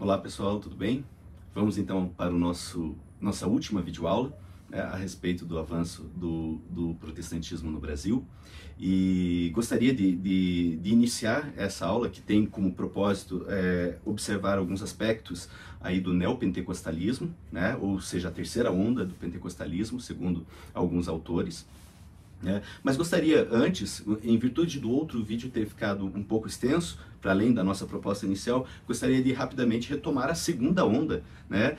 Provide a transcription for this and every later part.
Olá pessoal, tudo bem? Vamos então para o nossa última videoaula, né, a respeito do avanço do protestantismo no Brasil. E gostaria de iniciar essa aula, que tem como propósito observar alguns aspectos aí do neopentecostalismo, né, ou seja, a terceira onda do pentecostalismo, segundo alguns autores. Mas gostaria antes, em virtude do outro vídeo ter ficado um pouco extenso, para além da nossa proposta inicial, gostaria de rapidamente retomar a segunda onda, né?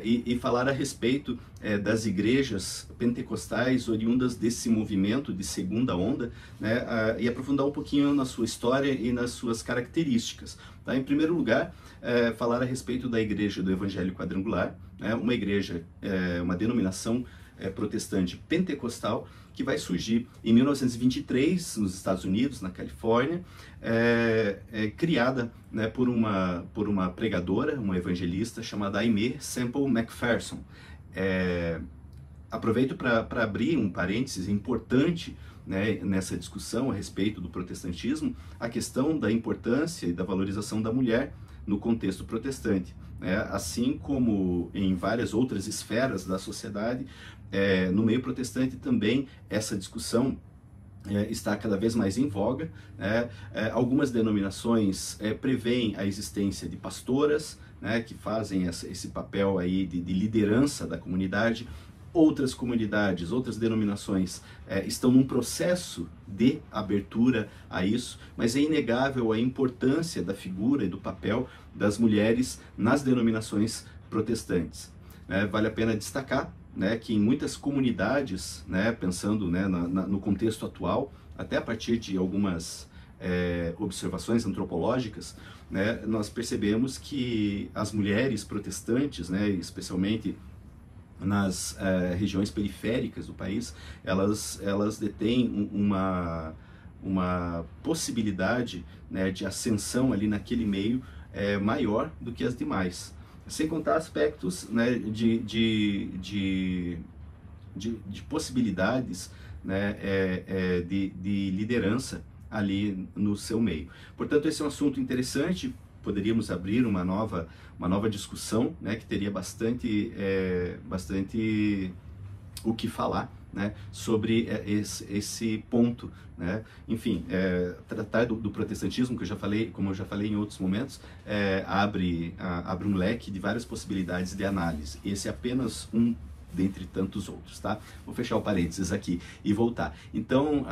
E falar a respeito das igrejas pentecostais oriundas desse movimento de segunda onda, né? E aprofundar um pouquinho na sua história e nas suas características. Tá? Em primeiro lugar, falar a respeito da Igreja do Evangelho Quadrangular, né? Uma igreja, uma denominação protestante pentecostal, que vai surgir em 1923 nos Estados Unidos, na Califórnia, criada, né, por uma pregadora, uma evangelista chamada Aimee Semple McPherson. Aproveito para abrir um parênteses importante, né, nessa discussão a respeito do protestantismo, a questão da importância e da valorização da mulher no contexto protestante. Assim como em várias outras esferas da sociedade, no meio protestante também essa discussão está cada vez mais em voga. Algumas denominações preveem a existência de pastoras, né, que fazem esse papel aí de liderança da comunidade. Outras comunidades, outras denominações estão num processo de abertura a isso, mas é inegável a importância da figura e do papel das mulheres nas denominações protestantes. Vale a pena destacar, né, que em muitas comunidades, né, pensando, né, no contexto atual, até a partir de algumas observações antropológicas, né, nós percebemos que as mulheres protestantes, né, especialmente nas regiões periféricas do país, elas detêm uma possibilidade, né, de ascensão ali naquele meio maior do que as demais. Sem contar aspectos, né, de possibilidades, né, de liderança ali no seu meio. Portanto, esse é um assunto interessante. Poderíamos abrir uma nova discussão, né, que teria bastante o que falar, né, sobre esse ponto, né? Enfim, tratar do protestantismo, como eu já falei em outros momentos, abre um leque de várias possibilidades de análise. Esse é apenas um dentre tantos outros, tá? Vou fechar o parênteses aqui e voltar. Então,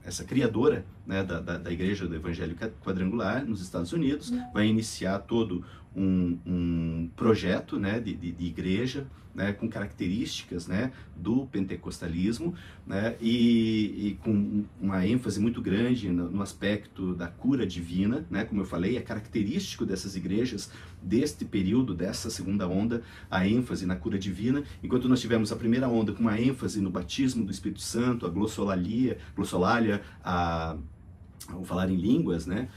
essa criadora, né, da Igreja do Evangelho Quadrangular nos Estados Unidos vai iniciar todo um projeto, né, de igreja, né, com características, né, do pentecostalismo, né, e com uma ênfase muito grande no aspecto da cura divina, né, como eu falei, é característico dessas igrejas deste período, dessa segunda onda, a ênfase na cura divina. Enquanto nós tivemos a primeira onda com uma ênfase no batismo do Espírito Santo, a glossolalia, o falar em línguas, né?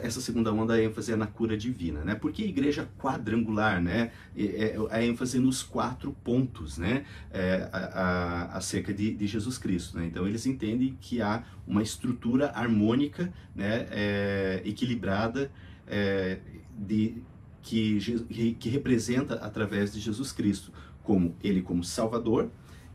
Essa segunda onda, a ênfase é na cura divina, né? Por que igreja quadrangular, né? A ênfase nos 4 pontos, né? Acerca de Jesus Cristo, né? Então eles entendem que há uma estrutura harmônica, né? Equilibrada, que representa através de Jesus Cristo, como Salvador,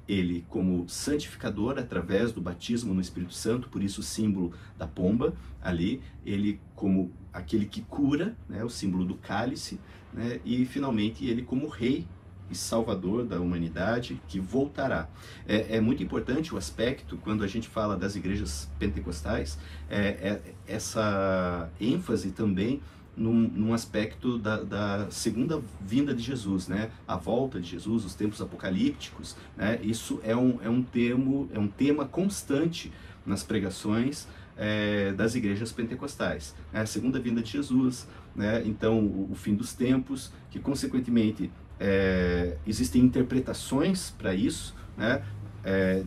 ele como santificador através do batismo no Espírito Santo, por isso o símbolo da pomba ali, ele como aquele que cura, né, o símbolo do cálice, né, e finalmente ele como rei e salvador da humanidade, que voltará. É muito importante o aspecto, quando a gente fala das igrejas pentecostais, essa ênfase também num aspecto da segunda vinda de Jesus, né? A volta de Jesus, os tempos apocalípticos, né? Isso é um tema constante nas pregações das igrejas pentecostais. A segunda vinda de Jesus, né? Então o fim dos tempos, que consequentemente existem interpretações para isso, né?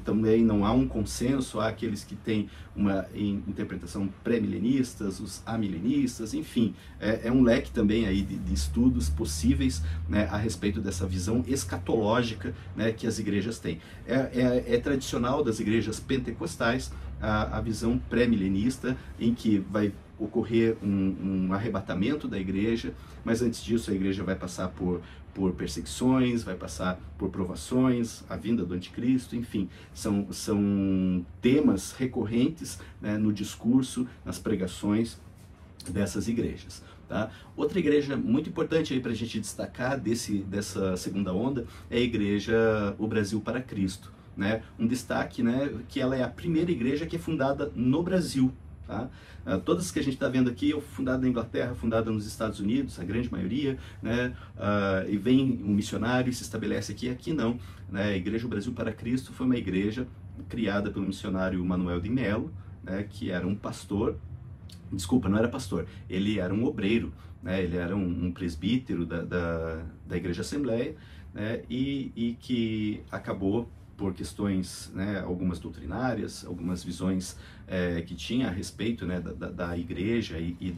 Também não há um consenso, há aqueles que têm uma interpretação pré-milenistas, os amilenistas, enfim, é um leque também aí de estudos possíveis, né, a respeito dessa visão escatológica, né, que as igrejas têm. É tradicional das igrejas pentecostais a visão pré-milenista, em que vai ocorrer um arrebatamento da igreja, mas antes disso a igreja vai passar por perseguições, vai passar por provações, a vinda do anticristo, enfim, são temas recorrentes, né, no discurso, nas pregações dessas igrejas. Tá? Outra igreja muito importante para a gente destacar dessa segunda onda é a igreja O Brasil para Cristo. Né? Um destaque, né, que ela é a primeira igreja que é fundada no Brasil. Tá? Todas que a gente está vendo aqui, fundada na Inglaterra, fundada nos Estados Unidos, a grande maioria, né? E vem um missionário e se estabelece aqui, aqui não. Né? A Igreja Brasil para Cristo foi uma igreja criada pelo missionário Manuel de Melo, né? Que era um pastor, desculpa, não era pastor, ele era um obreiro, né? Ele era um presbítero da Igreja Assembleia, né? E que acabou por questões, né, algumas doutrinárias, algumas visões que tinha a respeito, né, da igreja e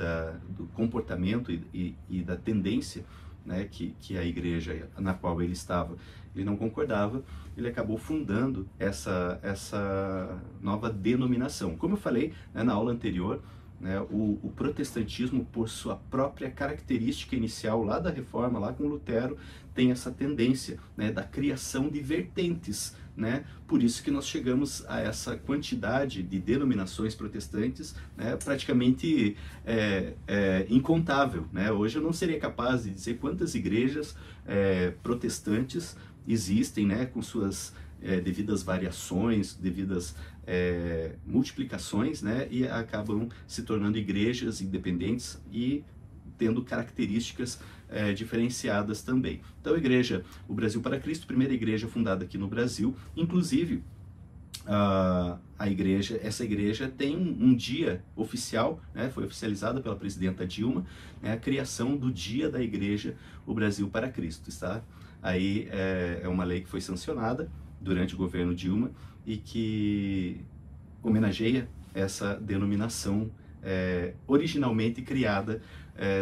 do comportamento e da tendência, né, que a igreja na qual ele estava, ele não concordava, ele acabou fundando essa nova denominação. Como eu falei, né, na aula anterior, né, o protestantismo, por sua própria característica inicial lá da Reforma, lá com Lutero, tem essa tendência, né, da criação de vertentes, né? Por isso que nós chegamos a essa quantidade de denominações protestantes, né, praticamente incontável. Né? Hoje eu não seria capaz de dizer quantas igrejas protestantes existem, né, com suas devidas variações, devidas multiplicações, né, e acabam se tornando igrejas independentes e tendo características diferenciadas também. Então, a igreja O Brasil para Cristo, primeira igreja fundada aqui no Brasil, inclusive essa igreja tem um dia oficial, né, foi oficializada pela presidenta Dilma, né, a criação do dia da igreja O Brasil para Cristo, está? Aí é uma lei que foi sancionada durante o governo Dilma e que homenageia essa denominação originalmente criada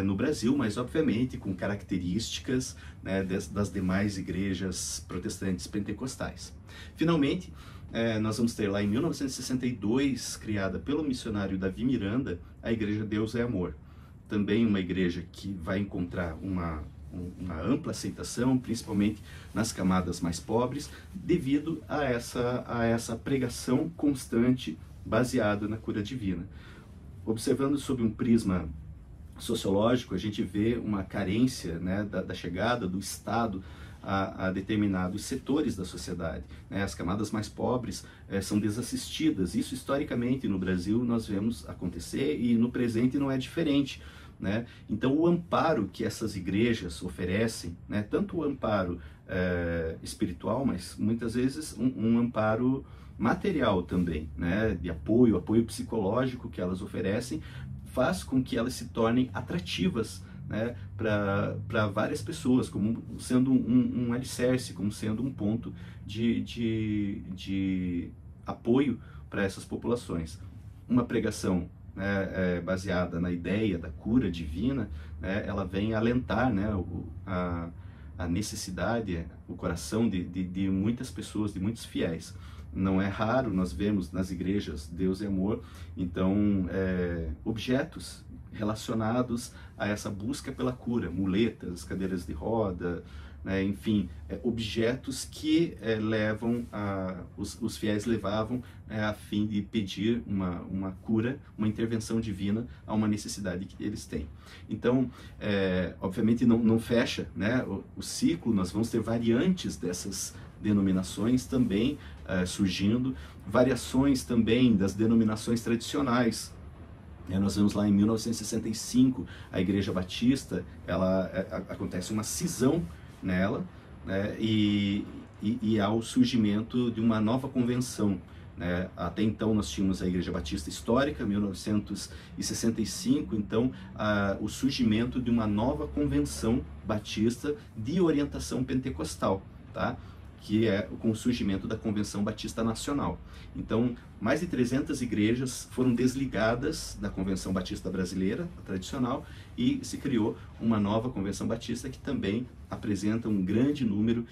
no Brasil, mas obviamente com características, né, das demais igrejas protestantes pentecostais. Finalmente, nós vamos ter lá em 1962, criada pelo missionário Davi Miranda, a Igreja Deus é Amor. Também uma igreja que vai encontrar uma ampla aceitação, principalmente nas camadas mais pobres, devido a essa pregação constante baseada na cura divina. Observando sob um prisma sociológico, a gente vê uma carência, né, da chegada do Estado a determinados setores da sociedade. Né? As camadas mais pobres são desassistidas. Isso, historicamente, no Brasil, nós vemos acontecer e no presente não é diferente. Né? Então, o amparo que essas igrejas oferecem, né, tanto o amparo espiritual, mas muitas vezes um amparo material também, né, de apoio psicológico que elas oferecem, faz com que elas se tornem atrativas, né, para várias pessoas, como sendo um alicerce, como sendo um ponto de apoio para essas populações. Uma pregação, né, baseada na ideia da cura divina, né, ela vem alentar, né, a necessidade, o coração de muitas pessoas, de muitos fiéis. Não é raro, nós vemos nas igrejas Deus é Amor, então objetos relacionados a essa busca pela cura, muletas, cadeiras de roda, né, enfim, objetos que os fiéis levavam a fim de pedir uma cura, uma intervenção divina a uma necessidade que eles têm. Então, obviamente não fecha, né, o ciclo, nós vamos ter variantes dessas denominações também surgindo, variações também das denominações tradicionais. Nós vemos lá em 1965, a Igreja Batista, acontece uma cisão nela, né, e há o surgimento de uma nova convenção. Né? Até então nós tínhamos a Igreja Batista Histórica, 1965, então o surgimento de uma nova convenção batista de orientação pentecostal, tá? Que é com o surgimento da Convenção Batista Nacional. Então, mais de 300 igrejas foram desligadas da Convenção Batista Brasileira, a tradicional, e se criou uma nova Convenção Batista que também apresenta um grande número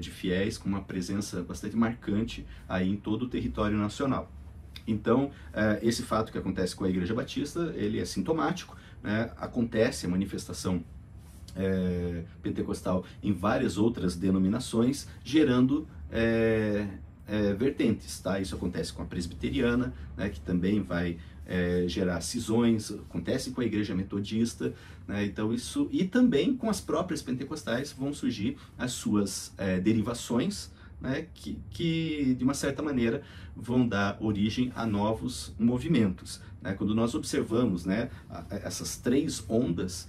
de fiéis, com uma presença bastante marcante aí em todo o território nacional. Então, esse fato que acontece com a Igreja Batista, ele é sintomático, né? Acontece a manifestação pentecostal em várias outras denominações, gerando vertentes, tá? Isso acontece com a presbiteriana, né, que também vai gerar cisões, acontece com a igreja metodista, né? Então isso, e também com as próprias pentecostais vão surgir as suas derivações, né, que de uma certa maneira vão dar origem a novos movimentos, né? Quando nós observamos, né, essas três ondas,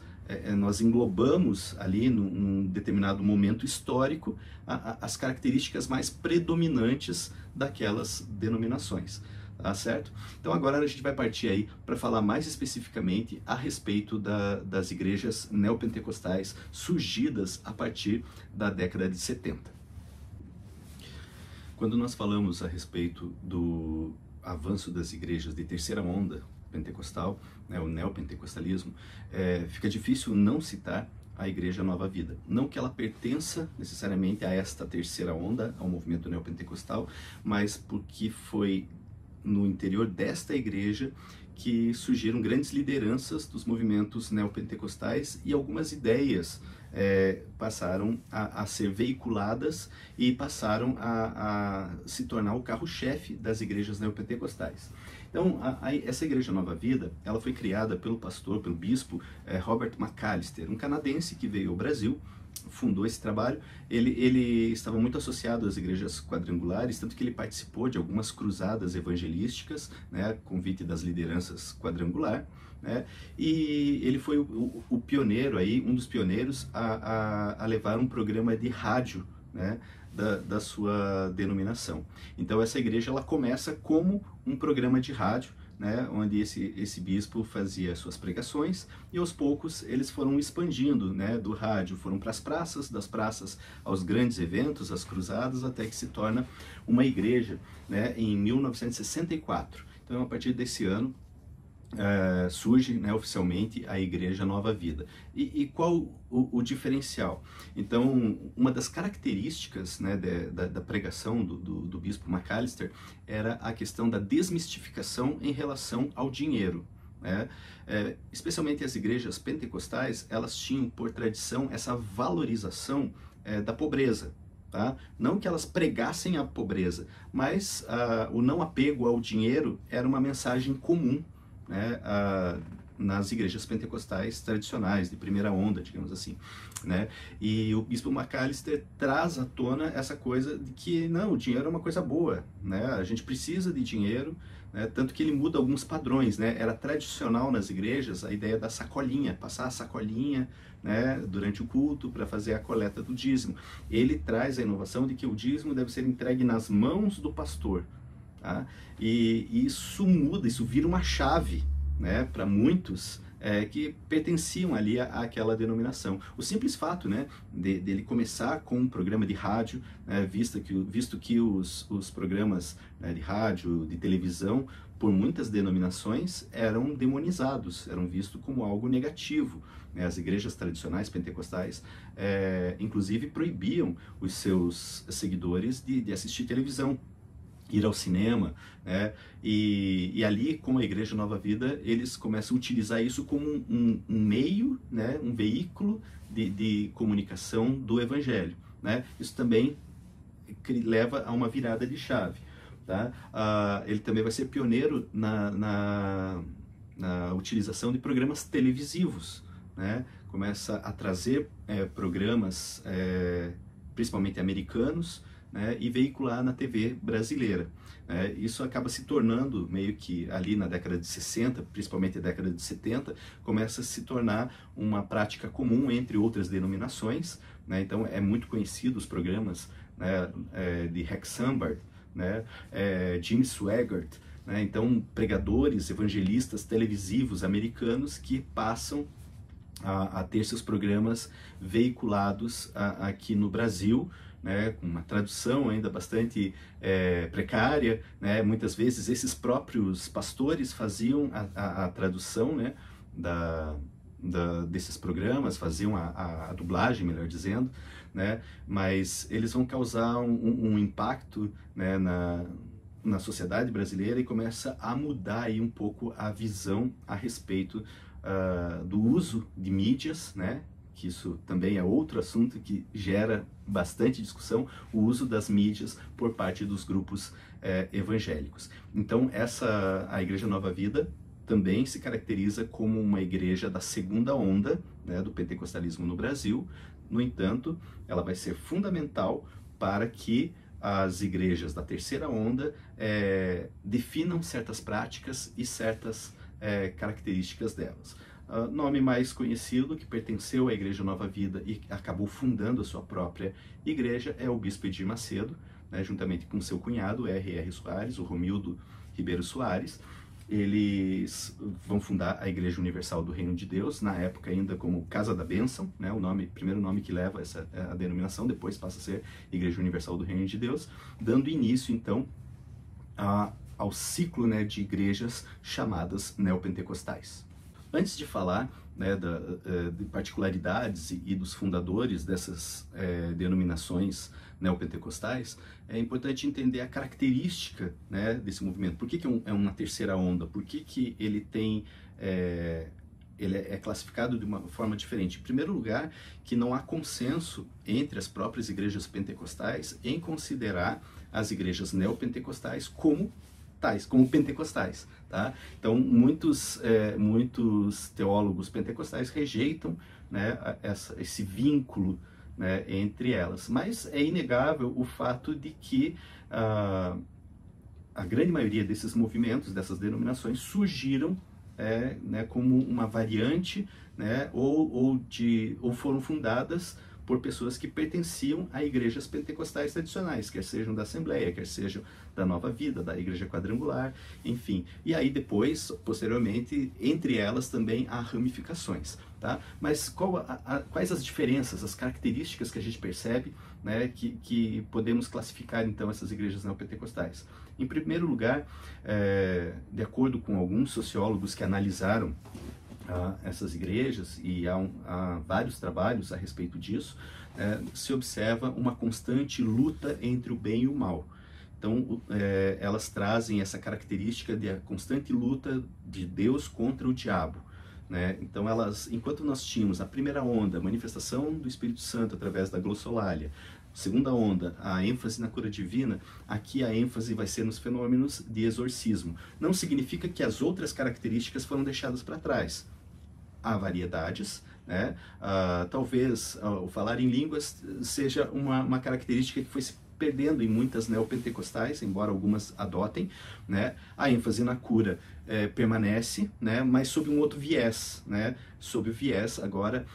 nós englobamos ali num determinado momento histórico as características mais predominantes daquelas denominações, tá certo? Então agora a gente vai partir aí para falar mais especificamente a respeito das igrejas neopentecostais surgidas a partir da década de 70. Quando nós falamos a respeito do avanço das igrejas de terceira onda pentecostal, né, o neopentecostalismo, fica difícil não citar a Igreja Nova Vida. Não que ela pertença necessariamente a esta terceira onda, ao movimento neopentecostal, mas porque foi no interior desta igreja que surgiram grandes lideranças dos movimentos neopentecostais e algumas ideias passaram a ser veiculadas e passaram a se tornar o carro-chefe das igrejas neopentecostais. Então, essa Igreja Nova Vida, ela foi criada pelo bispo Robert McAllister, um canadense que veio ao Brasil, fundou esse trabalho. Ele estava muito associado às igrejas quadrangulares, tanto que ele participou de algumas cruzadas evangelísticas, né, convite das lideranças quadrangular, né, e ele foi o pioneiro aí, um dos pioneiros a levar um programa de rádio, né, da sua denominação. Então essa igreja ela começa como um programa de rádio, né, onde esse bispo fazia suas pregações, e aos poucos eles foram expandindo, né, do rádio, foram para as praças, das praças aos grandes eventos, às cruzadas, até que se torna uma igreja, né, em 1964. Então a partir desse ano surge, né, oficialmente a Igreja Nova Vida. E qual o diferencial? Então, uma das características, né, da pregação do bispo McAllister era a questão da desmistificação em relação ao dinheiro, né? Especialmente as igrejas pentecostais, elas tinham por tradição essa valorização da pobreza. Tá? Não que elas pregassem a pobreza, mas o não apego ao dinheiro era uma mensagem comum, né, nas igrejas pentecostais tradicionais, de primeira onda, digamos assim, né? E o bispo McAllister traz à tona essa coisa de que, não, o dinheiro é uma coisa boa, né? A gente precisa de dinheiro, né? Tanto que ele muda alguns padrões, né? Era tradicional nas igrejas a ideia da sacolinha, passar a sacolinha, né, durante o culto para fazer a coleta do dízimo. Ele traz a inovação de que o dízimo deve ser entregue nas mãos do pastor. Tá? E isso muda, isso vira uma chave, né, para muitos que pertenciam ali àquela denominação. O simples fato, né, dele começar com um programa de rádio, visto que os programas, né, de rádio, de televisão, por muitas denominações, eram demonizados, eram vistos como algo negativo. Né? As igrejas tradicionais pentecostais, inclusive, proibiam os seus seguidores de assistir televisão, ir ao cinema, né? E ali, com a Igreja Nova Vida, eles começam a utilizar isso como um meio, né? Um veículo de comunicação do Evangelho, né? Isso também leva a uma virada de chave. Tá? Ele também vai ser pioneiro na utilização de programas televisivos, né? Começa a trazer programas, principalmente americanos, né, e veicular na TV brasileira. Isso acaba se tornando meio que ali na década de 60, principalmente na década de 70, começa a se tornar uma prática comum entre outras denominações, né? Então é muito conhecido os programas, né, de Rex Sambard, né, Jim Swaggart, né? Então pregadores, evangelistas televisivos americanos que passam a ter seus programas veiculados aqui no Brasil, né, com uma tradução ainda bastante precária, né? Muitas vezes esses próprios pastores faziam a tradução, né, desses programas, faziam a dublagem, melhor dizendo, né? Mas eles vão causar um impacto, né, na sociedade brasileira e começa a mudar aí um pouco a visão a respeito do uso de mídias, né? Que isso também é outro assunto que gera bastante discussão, o uso das mídias por parte dos grupos evangélicos. Então, a Igreja Nova Vida também se caracteriza como uma igreja da segunda onda, né, do pentecostalismo no Brasil. No entanto, ela vai ser fundamental para que as igrejas da terceira onda definam certas práticas e certas características delas. Nome mais conhecido, que pertenceu à Igreja Nova Vida e acabou fundando a sua própria igreja, é o Bispo Edir Macedo, né, juntamente com seu cunhado, R.R. Soares, o Romildo Ribeiro Soares. Eles vão fundar a Igreja Universal do Reino de Deus, na época ainda como Casa da Bênção, né, primeiro nome que leva a denominação, depois passa a ser Igreja Universal do Reino de Deus, dando início, então, ao ciclo, né, de igrejas chamadas neopentecostais. Antes de falar, né, de particularidades e dos fundadores dessas denominações neopentecostais, é importante entender a característica, né, desse movimento. Por que é uma terceira onda? Por que ele tem... ele é classificado de uma forma diferente. Em primeiro lugar, que não há consenso entre as próprias igrejas pentecostais em considerar as igrejas neopentecostais como pentecostais, tá? Então, muitos teólogos pentecostais rejeitam, né, esse vínculo, né, entre elas. Mas é inegável o fato de que a grande maioria desses movimentos, dessas denominações, surgiram né, como uma variante, né, ou foram fundadas por pessoas que pertenciam a igrejas pentecostais tradicionais, quer sejam da Assembleia, quer sejam da Nova Vida, da Igreja Quadrangular, enfim. E aí depois, posteriormente, entre elas também há ramificações, tá? Mas quais as diferenças, as características que a gente percebe, né, que podemos classificar então essas igrejas neopentecostais? Em primeiro lugar, de acordo com alguns sociólogos que analisaram essas igrejas, e há vários trabalhos a respeito disso, se observa uma constante luta entre o bem e o mal. Então, elas trazem essa característica de a constante luta de Deus contra o diabo, né? Então, enquanto nós tínhamos a primeira onda, a manifestação do Espírito Santo através da glossolalia, segunda onda, a ênfase na cura divina, aqui a ênfase vai ser nos fenômenos de exorcismo. Não significa que as outras características foram deixadas para trás. Há variedades, né? Talvez o falar em línguas seja uma característica que foi se perdendo em muitas neopentecostais, embora algumas adotem, né? A ênfase na cura permanece, né? Mas sob um outro viés, né? Sob o viés agora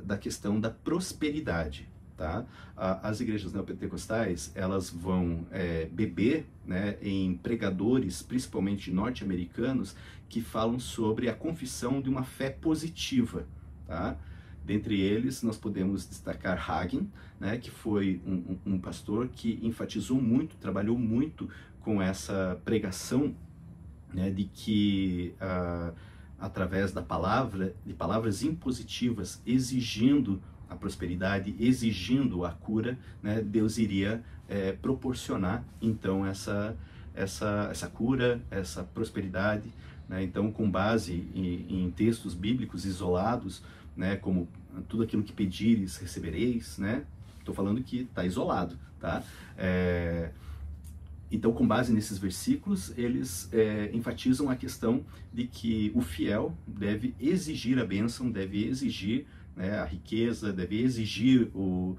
da questão da prosperidade. Tá? As igrejas neopentecostais, elas vão beber, né, em pregadores, principalmente norte-americanos, que falam sobre a confissão de uma fé positiva. Tá? Dentre eles, nós podemos destacar Hagin, né, que foi um pastor que enfatizou muito, trabalhou muito com essa pregação, né, de que através da palavra, de palavras impositivas, exigindo a prosperidade, exigindo a cura, né, Deus iria proporcionar então essa cura, essa prosperidade, né? Então, com base em textos bíblicos isolados, né, como tudo aquilo que pedires recebereis, né? Estou falando que está isolado, tá? Então, com base nesses versículos, eles enfatizam a questão de que o fiel deve exigir a bênção, deve exigir, né, a riqueza, deve exigir o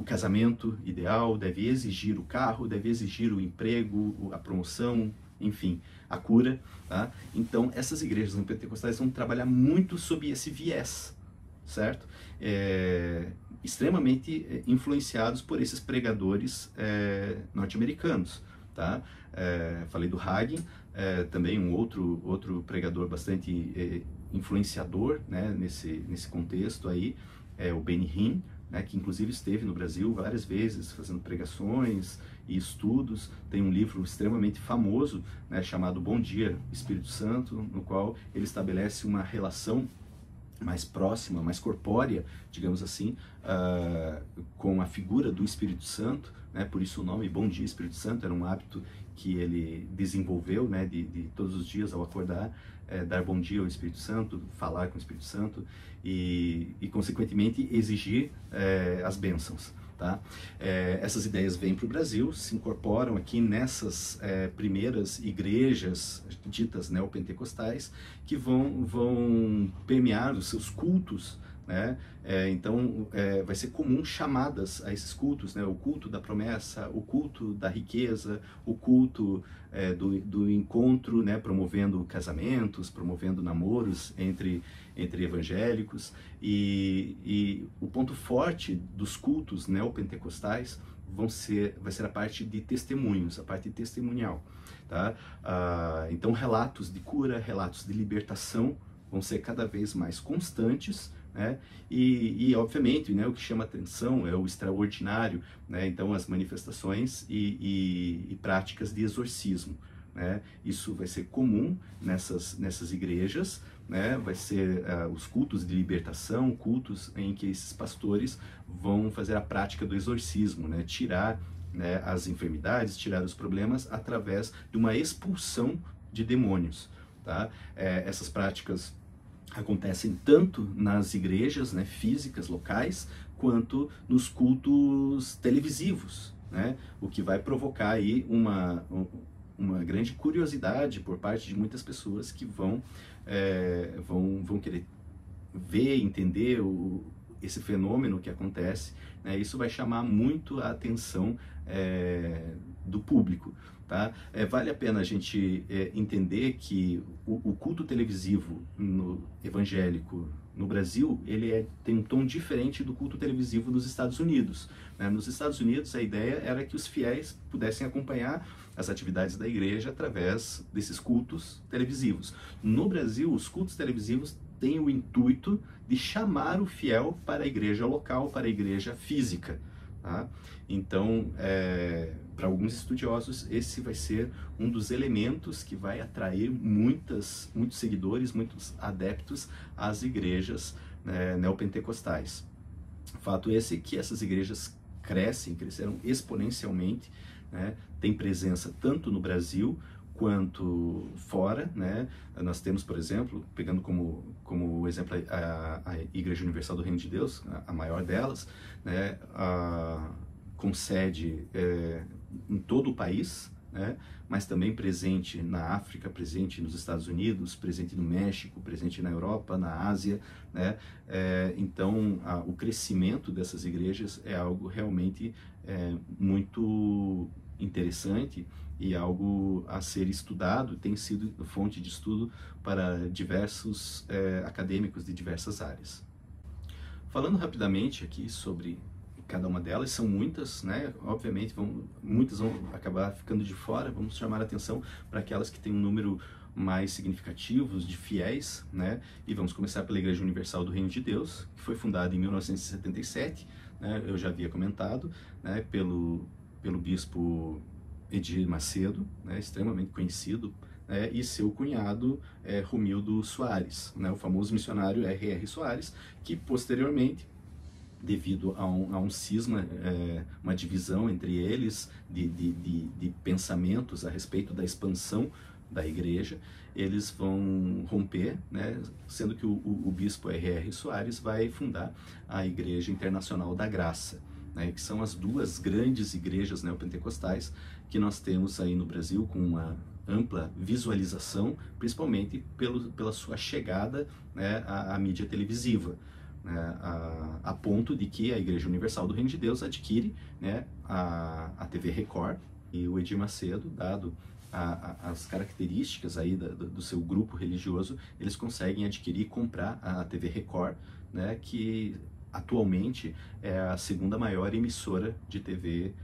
casamento ideal, deve exigir o carro, deve exigir o emprego, a promoção, enfim, a cura. Tá? Então, essas igrejas neopentecostais vão trabalhar muito sob esse viés, certo? Extremamente influenciados por esses pregadores norte-americanos. Tá? Falei do Hagin, também um outro pregador bastante influenciador, né, nesse contexto aí, o Benny Hinn, né, que inclusive esteve no Brasil várias vezes fazendo pregações e estudos. Tem um livro extremamente famoso, né, chamado Bom Dia, Espírito Santo, no qual ele estabelece uma relação mais próxima, mais corpórea, digamos assim, com a figura do Espírito Santo, né? Por isso o nome Bom Dia Espírito Santo era um hábito que ele desenvolveu, né? De todos os dias ao acordar, dar bom dia ao Espírito Santo, falar com o Espírito Santo e consequentemente exigir as bênçãos. Tá? Essas ideias vêm para o Brasil, se incorporam aqui nessas primeiras igrejas ditas neopentecostais, que vão permear os seus cultos, né? Então vai ser comum chamadas a esses cultos, né? O culto da promessa, o culto da riqueza, o culto do encontro, né? Promovendo casamentos, promovendo namoros entre evangélicos, e o ponto forte dos cultos neopentecostais vai ser a parte de testemunhos, a parte testemunial, tá? Então relatos de cura, relatos de libertação vão ser cada vez mais constantes, né? E obviamente, né, o que chama atenção é o extraordinário, né? Então as manifestações e práticas de exorcismo, né? Isso vai ser comum nessas igrejas, né? Vai ser os cultos de libertação, cultos em que esses pastores vão fazer a prática do exorcismo, né? Tirar, né, as enfermidades, tirar os problemas através de uma expulsão de demônios, tá? Essas práticas acontecem tanto nas igrejas, né, físicas, locais, quanto nos cultos televisivos, né? O que vai provocar aí uma grande curiosidade por parte de muitas pessoas que vão querer ver, entender esse fenômeno que acontece, né? Isso vai chamar muito a atenção do público, tá? Vale a pena a gente entender que o culto televisivo evangélico no Brasil, ele tem um tom diferente do culto televisivo nos Estados Unidos, né? Nos Estados Unidos, a ideia era que os fiéis pudessem acompanhar as atividades da igreja através desses cultos televisivos. No Brasil, os cultos televisivos têm o intuito de chamar o fiel para a igreja local, para a igreja física, tá? Então, para alguns estudiosos, esse vai ser um dos elementos que vai atrair muitos seguidores, muitos adeptos às igrejas neopentecostais. Fato esse que essas igrejas cresceram exponencialmente, né? Tem presença tanto no Brasil quanto fora, né? Nós temos, por exemplo, pegando como exemplo a Igreja Universal do Reino de Deus, a maior delas, né? Com sede em todo o país, né? Mas também presente na África, presente nos Estados Unidos, presente no México, presente na Europa, na Ásia, né? Então, o crescimento dessas igrejas é algo realmente muito interessante e algo a ser estudado, tem sido fonte de estudo para diversos acadêmicos de diversas áreas. Falando rapidamente aqui sobre cada uma delas, são muitas, né? Obviamente, muitas vão acabar ficando de fora, vamos chamar a atenção para aquelas que têm um número mais significativos de fiéis, né? E vamos começar pela Igreja Universal do Reino de Deus, que foi fundada em 1977, né? Eu já havia comentado, né? Pelo bispo Edir Macedo, né? Extremamente conhecido, e seu cunhado Romildo Soares, né? O famoso missionário R.R. Soares, que posteriormente, devido a um cisma, uma divisão entre eles de pensamentos a respeito da expansão da igreja, eles vão romper, né? Sendo que o bispo R.R. Soares vai fundar a Igreja Internacional da Graça, né? Que são as duas grandes igrejas neopentecostais que nós temos aí no Brasil, com uma ampla visualização, principalmente pela sua chegada, né, à mídia televisiva, né, a ponto de que a Igreja Universal do Reino de Deus adquire, né, a TV Record, e o Edir Macedo, dado as características aí do seu grupo religioso, eles conseguem adquirir e comprar a TV Record, né, que atualmente é a segunda maior emissora de TV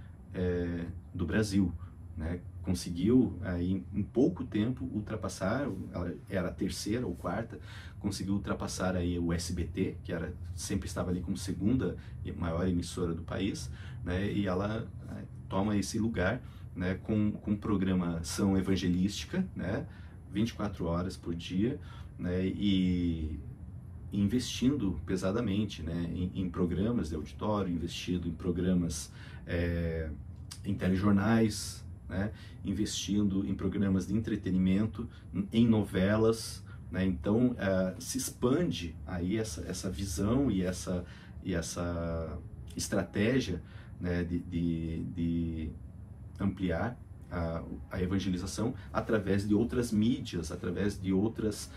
do Brasil, né? Conseguiu aí, em pouco tempo ultrapassar, ela era a terceira ou quarta, conseguiu ultrapassar aí o SBT, que sempre estava ali como segunda maior emissora do país, né? E ela toma esse lugar, né, com programação evangelística, né, 24 horas por dia, né, e investindo pesadamente, né, em programas de auditório, investido em programas em telejornais, né, investindo em programas de entretenimento, em novelas, né, então se expande aí essa visão e essa estratégia, né, de ampliar a evangelização através de outras mídias, através de outras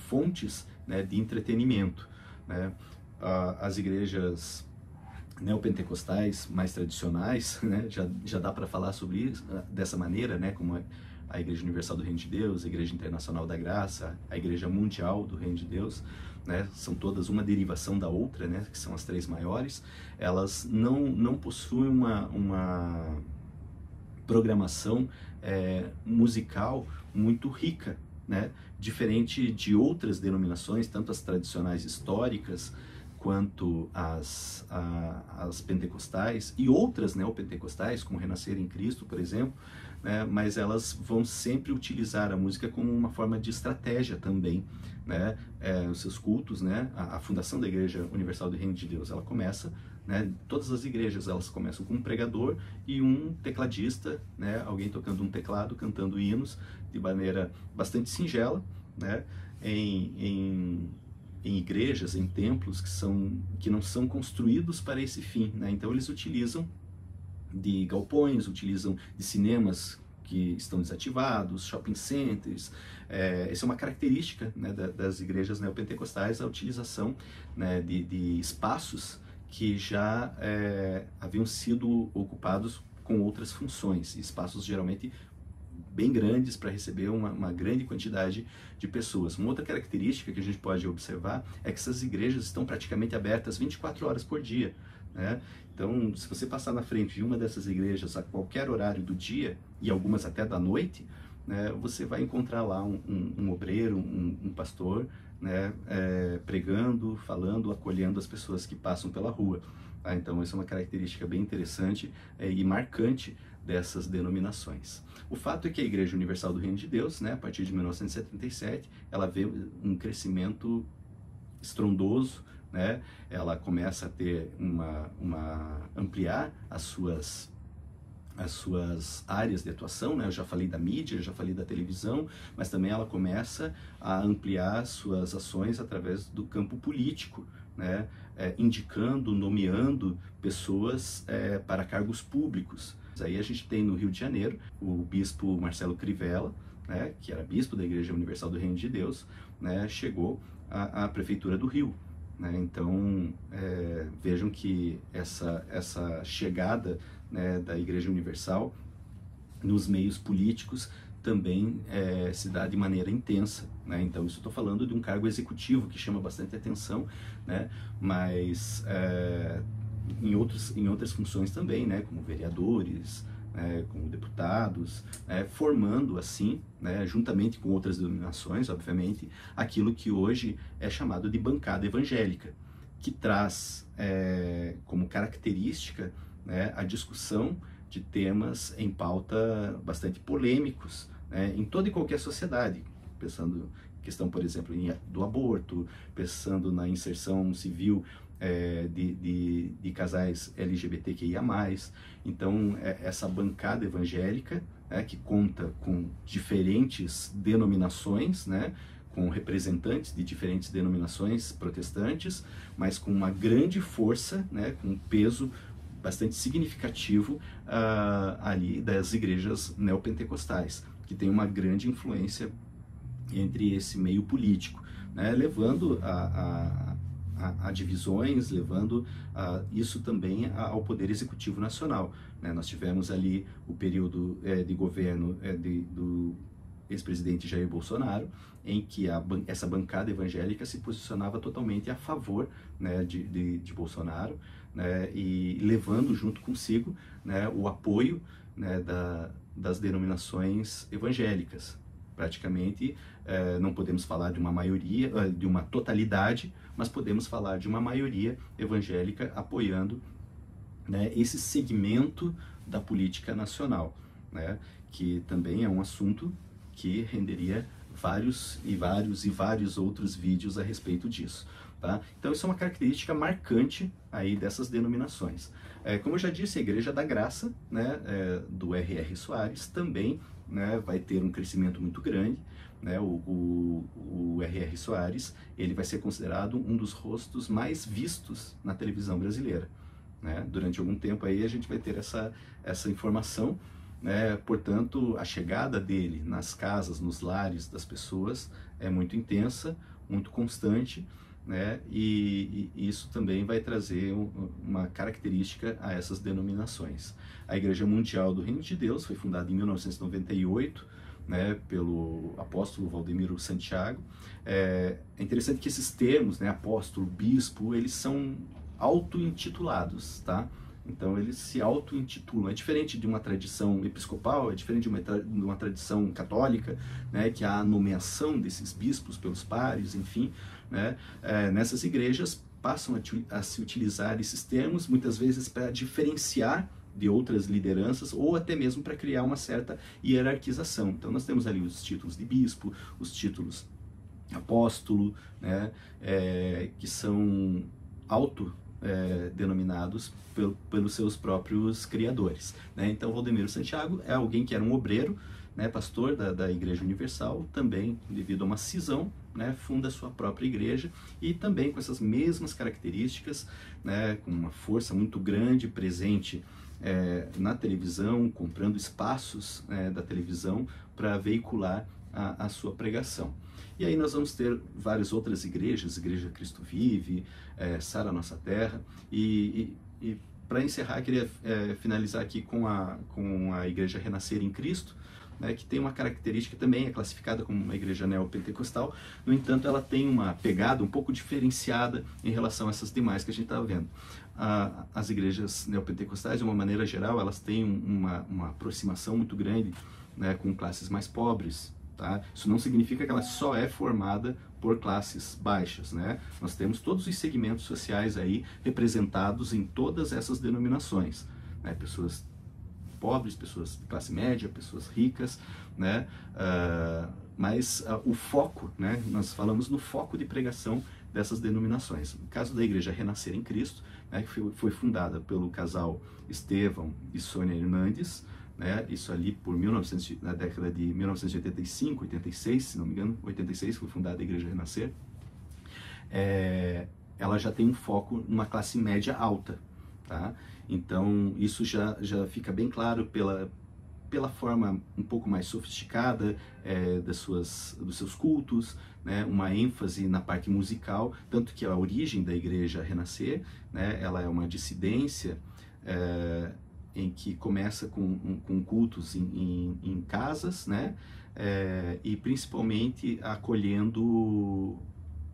fontes, né, de entretenimento, né. As igrejas neopentecostais mais tradicionais, né, já dá para falar sobre isso dessa maneira, né, como a Igreja Universal do Reino de Deus, a Igreja Internacional da Graça, a Igreja Mundial do Reino de Deus, né, são todas uma derivação da outra, né, que são as três maiores. Elas não possuem uma programação musical muito rica, né, diferente de outras denominações, tanto as tradicionais históricas quanto as pentecostais e outras neopentecostais, como Renascer em Cristo, por exemplo, né, mas elas vão sempre utilizar a música como uma forma de estratégia também, né, os seus cultos, né, a fundação da Igreja Universal do Reino de Deus, ela começa, né, todas as igrejas elas começam com um pregador e um tecladista, né, alguém tocando um teclado, cantando hinos de maneira bastante singela, né, em igrejas, em templos que não são construídos para esse fim, né? Então eles utilizam de galpões, utilizam de cinemas que estão desativados, shopping centers. Essa é uma característica, né, das igrejas neopentecostais, a utilização, né, de espaços que já haviam sido ocupados com outras funções, espaços geralmente bem grandes para receber uma grande quantidade de pessoas. Uma outra característica que a gente pode observar é que essas igrejas estão praticamente abertas 24 horas por dia, né? Então, se você passar na frente de uma dessas igrejas a qualquer horário do dia, e algumas até da noite, né, você vai encontrar lá um obreiro, um pastor, né, pregando, falando, acolhendo as pessoas que passam pela rua. Tá? Então, essa é uma característica bem interessante e marcante dessas denominações. O fato é que a Igreja Universal do Reino de Deus, né, a partir de 1977, ela vê um crescimento estrondoso, né? Ela começa a ter ampliar as suas áreas de atuação, né? Eu já falei da mídia, já falei da televisão, mas também ela começa a ampliar suas ações através do campo político, né? Indicando, nomeando pessoas para cargos públicos. Aí a gente tem no Rio de Janeiro o bispo Marcelo Crivella, né, que era bispo da Igreja Universal do Reino de Deus, né, chegou à prefeitura do Rio. Né? Então, vejam que essa chegada, né, da Igreja Universal nos meios políticos também se dá de maneira intensa. Né? Então, isso eu estou falando de um cargo executivo que chama bastante atenção, né? Mas em outras funções também, né, como vereadores, como deputados, formando assim, né, juntamente com outras denominações, obviamente, aquilo que hoje é chamado de bancada evangélica, que traz como característica, né, a discussão de temas em pauta bastante polêmicos, né, em toda e qualquer sociedade, pensando em questão, por exemplo, do aborto, pensando na inserção civil de casais LGBTQIA+. Então, essa bancada evangélica, que conta com diferentes denominações, né, com representantes de diferentes denominações protestantes, mas com uma grande força, né, com um peso bastante significativo ali das igrejas neopentecostais, que tem uma grande influência entre esse meio político, né, levando a divisões, levando isso também ao Poder Executivo Nacional. Né? Nós tivemos ali o período de governo do ex-presidente Jair Bolsonaro, em que essa bancada evangélica se posicionava totalmente a favor, né, de Bolsonaro, né, e levando junto consigo, né, o apoio, né, das denominações evangélicas. Praticamente, não podemos falar de uma maioria, de uma totalidade, mas podemos falar de uma maioria evangélica apoiando, né, esse segmento da política nacional, né, que também é um assunto que renderia vários outros vídeos a respeito disso. tá? Então isso é uma característica marcante aí dessas denominações. Como eu já disse, a Igreja da Graça, né, do R.R. Soares, também, né, vai ter um crescimento muito grande, né? O R.R. Soares, ele vai ser considerado um dos rostos mais vistos na televisão brasileira, né? Durante algum tempo aí a gente vai ter essa informação, né? Portanto, a chegada dele nas casas, nos lares das pessoas é muito intensa, muito constante, né? E isso também vai trazer uma característica a essas denominações. A Igreja Mundial do Reino de Deus foi fundada em 1998, né, pelo apóstolo Valdemiro Santiago. É interessante que esses termos, né, apóstolo, bispo, eles são auto-intitulados, tá? Então eles se auto-intitulam. É diferente de uma tradição episcopal, é diferente de uma tradição católica, né, que há a nomeação desses bispos pelos pares, enfim, né? Nessas igrejas passam a se utilizar esses termos, muitas vezes para diferenciar de outras lideranças, ou até mesmo para criar uma certa hierarquização. Então nós temos ali os títulos de bispo, os títulos apóstolo, né, que são denominados pelos seus próprios criadores, né? Então Valdemiro Santiago é alguém que era um obreiro, né, pastor da Igreja Universal, também devido a uma cisão, né, funda a sua própria igreja, e também com essas mesmas características, né, com uma força muito grande presente na televisão, comprando espaços da televisão para veicular a sua pregação. E aí nós vamos ter várias outras igrejas, Igreja Cristo Vive, Sara Nossa Terra, e para encerrar, queria finalizar aqui com a Igreja Renascer em Cristo, né, que tem uma característica também, é classificada como uma igreja neopentecostal. No entanto, ela tem uma pegada um pouco diferenciada em relação a essas demais que a gente está vendo. As igrejas neopentecostais, de uma maneira geral, elas têm uma aproximação muito grande, né, com classes mais pobres. Tá? Isso não significa que ela só é formada por classes baixas, né? Nós temos todos os segmentos sociais aí representados em todas essas denominações, né? Pessoas pobres, pessoas de classe média, pessoas ricas, né? Mas o foco, né? Nós falamos no foco de pregação dessas denominações. No caso da Igreja Renascer em Cristo, né, que foi fundada pelo casal Estevão e Sônia Hernandes, né, isso ali na década de 1985, 86, se não me engano, 86 foi fundada a Igreja Renascer. Ela já tem um foco numa classe média alta, tá? Então isso já fica bem claro pela forma um pouco mais sofisticada dos seus cultos, né, uma ênfase na parte musical, tanto que a origem da Igreja Renascer, né, ela é uma dissidência em que começa com cultos em casas, né, e principalmente acolhendo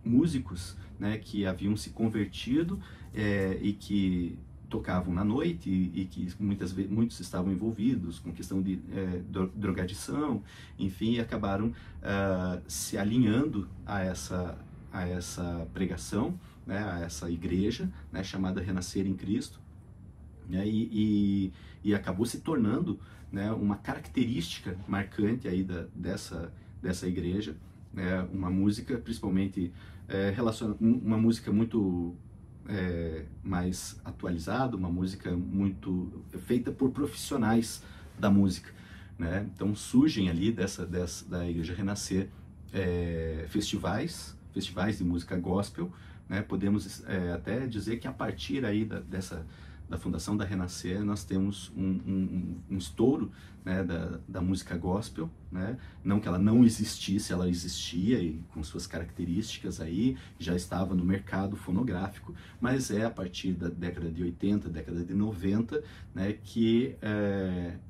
músicos, né, que haviam se convertido e que tocavam na noite e que muitos estavam envolvidos com questão de drogadição, enfim, e acabaram se alinhando a essa pregação, né, a essa igreja, né, chamada Renascer em Cristo, né, e acabou se tornando, né, uma característica marcante aí dessa igreja, né, uma música principalmente uma música muito mais atualizada, uma música muito feita por profissionais da música, né? Então surgem ali da Igreja Renascer festivais de música gospel, né? Podemos até dizer que a partir aí da fundação da Renascer nós temos um estouro, né, da música gospel, né? Não que ela não existisse, ela existia e com suas características aí, já estava no mercado fonográfico, mas a partir da década de 80, década de 90, né, que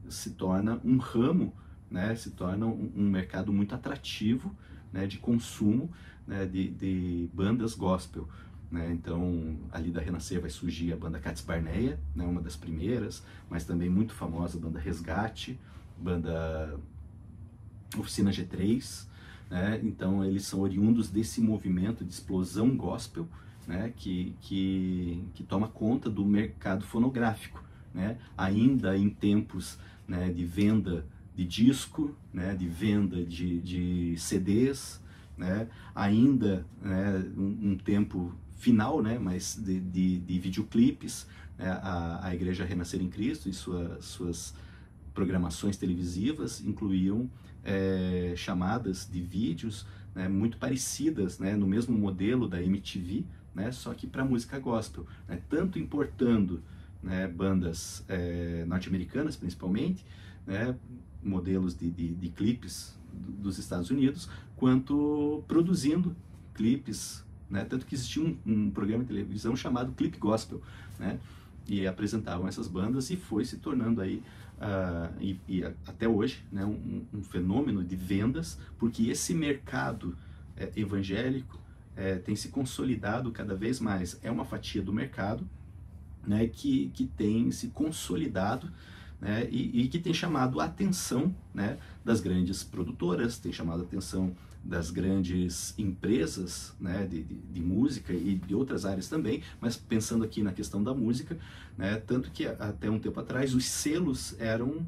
se torna um ramo, né, se torna um mercado muito atrativo, né, de consumo, né, de bandas gospel. Né? Então, ali da Renascer vai surgir a banda Cats Barneia, né, uma das primeiras, mas também muito famosa a banda Resgate, banda Oficina G3, né? Então eles são oriundos desse movimento de explosão gospel, né, que toma conta do mercado fonográfico, né? Ainda em tempos, né, de venda de disco, né, de venda de CDs, né? Ainda, né, um tempo final, né, mas de videoclipes, né, a Igreja Renascer em Cristo e suas programações televisivas incluíam chamadas de vídeos, né, muito parecidas, né, no mesmo modelo da MTV, né, só que para música gospel, né, tanto importando, né, bandas norte-americanas principalmente, né, modelos de clipes dos Estados Unidos, quanto produzindo clipes, né, tanto que existia um programa de televisão chamado Clip Gospel, né, e apresentavam essas bandas e foi se tornando aí até hoje, né, um fenômeno de vendas, porque esse mercado evangélico tem se consolidado cada vez mais. É uma fatia do mercado, né, que tem se consolidado, né, e que tem chamado a atenção, né, das grandes produtoras, tem chamado a atenção das grandes empresas, né, de música e de outras áreas também, mas pensando aqui na questão da música, né, tanto que até um tempo atrás os selos eram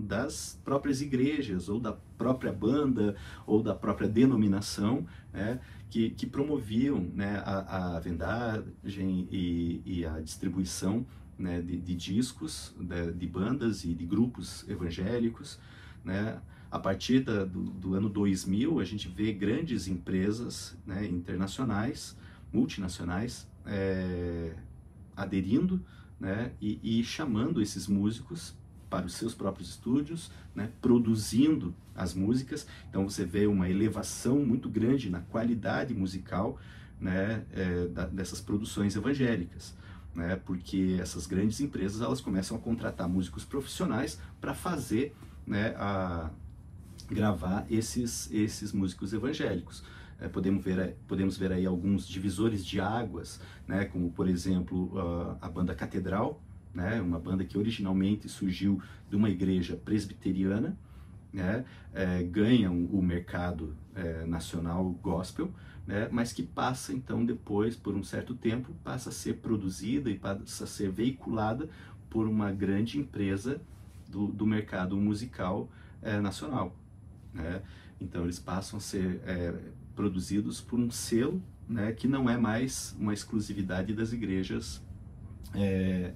das próprias igrejas, ou da própria banda, ou da própria denominação, né, que promoviam, né, a vendagem e a distribuição, né, de discos, de bandas e de grupos evangélicos, né. A partir do ano 2000, a gente vê grandes empresas, né, internacionais, multinacionais, aderindo, né, e chamando esses músicos para os seus próprios estúdios, né, produzindo as músicas. Então você vê uma elevação muito grande na qualidade musical, né, dessas produções evangélicas, né, porque essas grandes empresas elas começam a contratar músicos profissionais para fazer, né, gravar esses músicos evangélicos. Podemos ver aí alguns divisores de águas, né, como por exemplo a banda Catedral, né, uma banda que originalmente surgiu de uma igreja presbiteriana, né, ganha o mercado nacional gospel, né, mas que passa então depois, por um certo tempo, passa a ser produzida e passa a ser veiculada por uma grande empresa do mercado musical nacional, né? Então eles passam a ser produzidos por um selo, né, que não é mais uma exclusividade das igrejas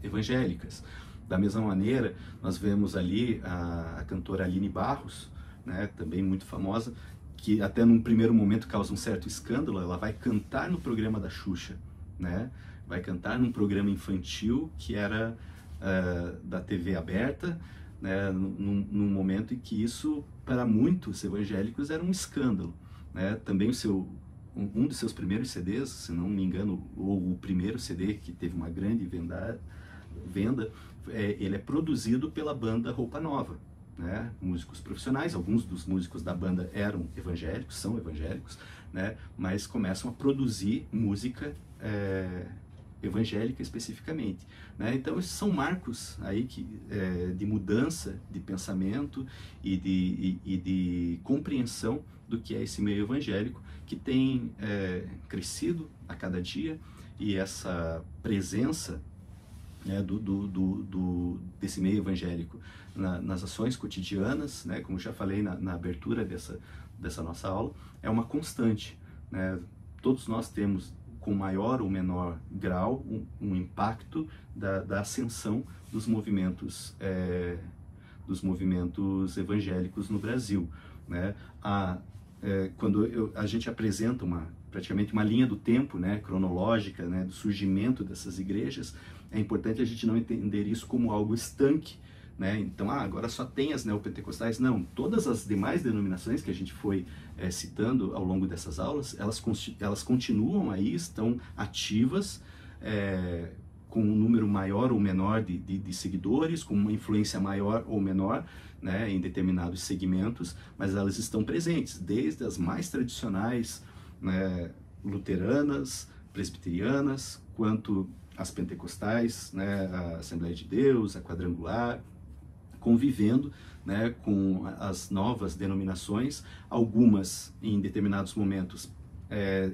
evangélicas. Da mesma maneira, nós vemos ali a cantora Aline Barros, né, também muito famosa, que até num primeiro momento causa um certo escândalo. Ela vai cantar no programa da Xuxa, né, vai cantar num programa infantil que era da TV aberta, né, num momento em que isso, para muitos evangélicos, era um escândalo, né. Também um dos seus primeiros CDs, se não me engano, ou o primeiro CD que teve uma grande venda, ele é produzido pela banda Roupa Nova, né, músicos profissionais. Alguns dos músicos da banda eram evangélicos, são evangélicos, né, mas começam a produzir música evangélica especificamente, né? Então esses são marcos aí de mudança de pensamento e de compreensão do que é esse meio evangélico, que tem crescido a cada dia, e essa presença, né, desse meio evangélico nas ações cotidianas, né, como já falei na abertura dessa nossa aula, é uma constante, né? Todos nós temos, com maior ou menor grau, um impacto da ascensão dos movimentos evangélicos no Brasil, né? Quando a gente apresenta praticamente uma linha do tempo, né, cronológica, né, do surgimento dessas igrejas, é importante a gente não entender isso como algo estanque, né? Então, agora só tem as neopentecostais. Não, todas as demais denominações que a gente foi citando ao longo dessas aulas, elas continuam aí, estão ativas, com um número maior ou menor de seguidores, com uma influência maior ou menor, né, em determinados segmentos, mas elas estão presentes, desde as mais tradicionais, né, luteranas, presbiterianas, quanto as pentecostais, né, a Assembleia de Deus, a Quadrangular, convivendo, né, com as novas denominações. Algumas em determinados momentos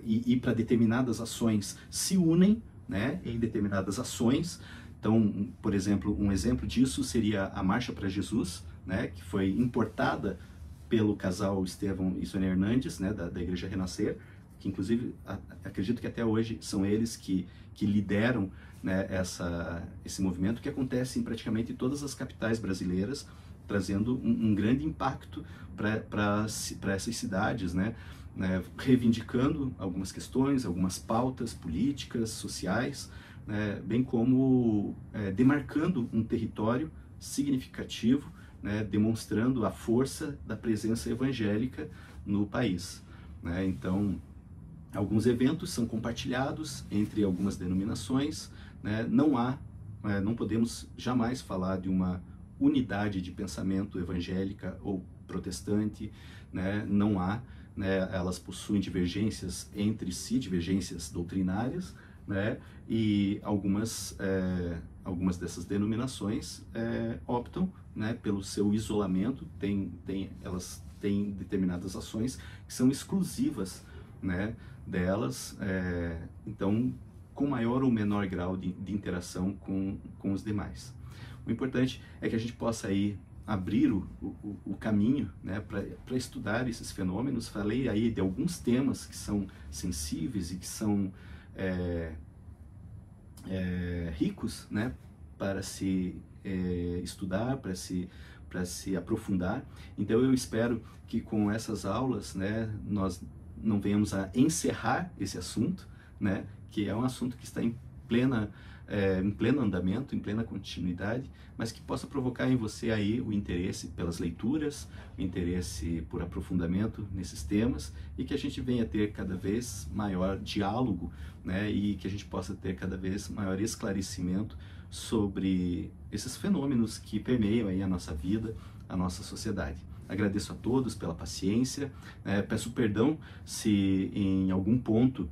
e para determinadas ações se unem, né, em determinadas ações. Então, por exemplo, um exemplo disso seria a Marcha para Jesus, né, que foi importada pelo casal Estevão e Sônia Hernandes, né, da Igreja Renascer, que inclusive acredito que até hoje são eles que lideram, né, esse movimento, que acontece em praticamente todas as capitais brasileiras, trazendo um grande impacto para essas cidades, né, reivindicando algumas questões, algumas pautas políticas, sociais, né, bem como demarcando um território significativo, né, demonstrando a força da presença evangélica no país, né. Então, alguns eventos são compartilhados entre algumas denominações, né. Não podemos jamais falar de uma unidade de pensamento evangélica ou protestante, né. Não há, né, elas possuem divergências entre si, divergências doutrinárias, né, e algumas dessas denominações optam, né, pelo seu isolamento. Elas têm determinadas ações que são exclusivas, né, delas, então com maior ou menor grau de interação com os demais. O importante é que a gente possa aí abrir o caminho, né, para estudar esses fenômenos. Falei aí de alguns temas que são sensíveis e que são ricos, né, para se estudar, para se aprofundar. Então eu espero que com essas aulas, né, nós não venhamos a encerrar esse assunto, né, que é um assunto que está em pleno andamento, em plena continuidade, mas que possa provocar em você aí o interesse pelas leituras, o interesse por aprofundamento nesses temas, e que a gente venha ter cada vez maior diálogo, né, e que a gente possa ter cada vez maior esclarecimento sobre esses fenômenos que permeiam aí a nossa vida, a nossa sociedade. Agradeço a todos pela paciência, peço perdão se em algum ponto,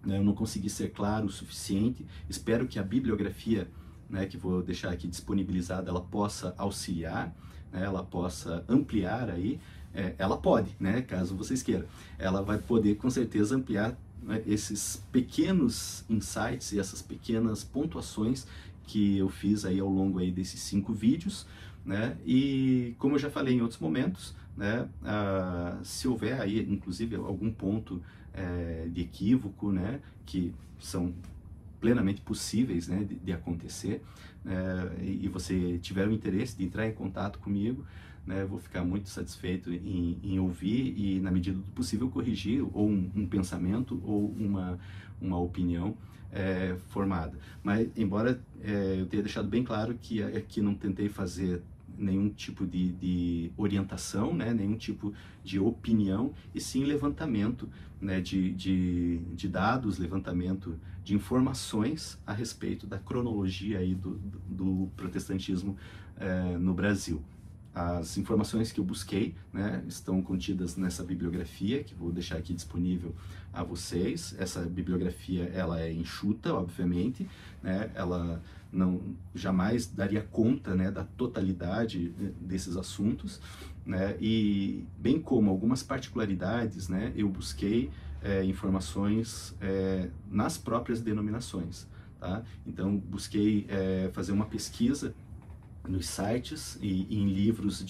né, eu não consegui ser claro o suficiente. Espero que a bibliografia, né, que vou deixar aqui disponibilizada, ela possa auxiliar, né, ela possa ampliar aí, ela pode, né, caso vocês queiram, ela vai poder com certeza ampliar, né, esses pequenos insights e essas pequenas pontuações que eu fiz aí ao longo aí desses 5 vídeos, né, e como eu já falei em outros momentos, né, se houver aí inclusive algum ponto de equívoco, né, que são plenamente possíveis, né, de acontecer, e você tiver o interesse de entrar em contato comigo, né, vou ficar muito satisfeito em ouvir e, na medida do possível, corrigir ou um pensamento ou uma opinião formada. Mas, embora eu tenha deixado bem claro que aqui não tentei fazer nenhum tipo de orientação, né, nenhum tipo de opinião, e sim levantamento, né, de dados, levantamento de informações a respeito da cronologia aí do protestantismo no Brasil. As informações que eu busquei, né, estão contidas nessa bibliografia, que vou deixar aqui disponível a vocês. Essa bibliografia, ela é enxuta, obviamente, né, ela jamais daria conta, né, da totalidade desses assuntos, né, e bem como algumas particularidades, né, eu busquei informações nas próprias denominações, tá? Então busquei fazer uma pesquisa nos sites e em livros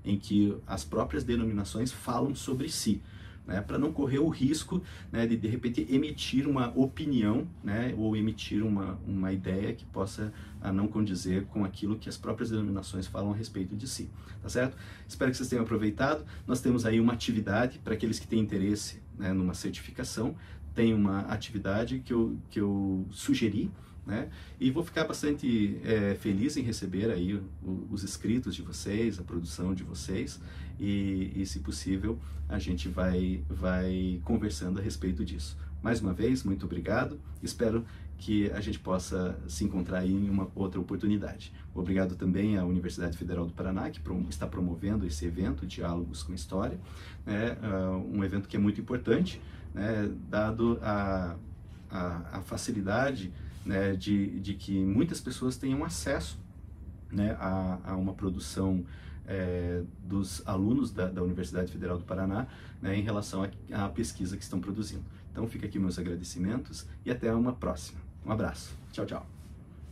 em que as próprias denominações falam sobre si, né, para não correr o risco, né, de repente emitir uma opinião, né, ou emitir uma ideia que possa não condizer com aquilo que as próprias denominações falam a respeito de si, tá certo? Espero que vocês tenham aproveitado. Nós temos aí uma atividade para aqueles que têm interesse, né, numa certificação. Tem uma atividade que eu sugeri, né? E vou ficar bastante feliz em receber aí os escritos de vocês, a produção de vocês, e se possível a gente vai conversando a respeito disso. Mais uma vez, muito obrigado, espero que a gente possa se encontrar aí em uma outra oportunidade. Obrigado também à Universidade Federal do Paraná, que está promovendo esse evento, Diálogos com História, né? Um evento que é muito importante, né, dado a facilidade, né, de que muitas pessoas tenham acesso, né, a uma produção dos alunos da Universidade Federal do Paraná, né, em relação à pesquisa que estão produzindo. Então fica aqui meus agradecimentos e até uma próxima. Um abraço. Tchau, tchau.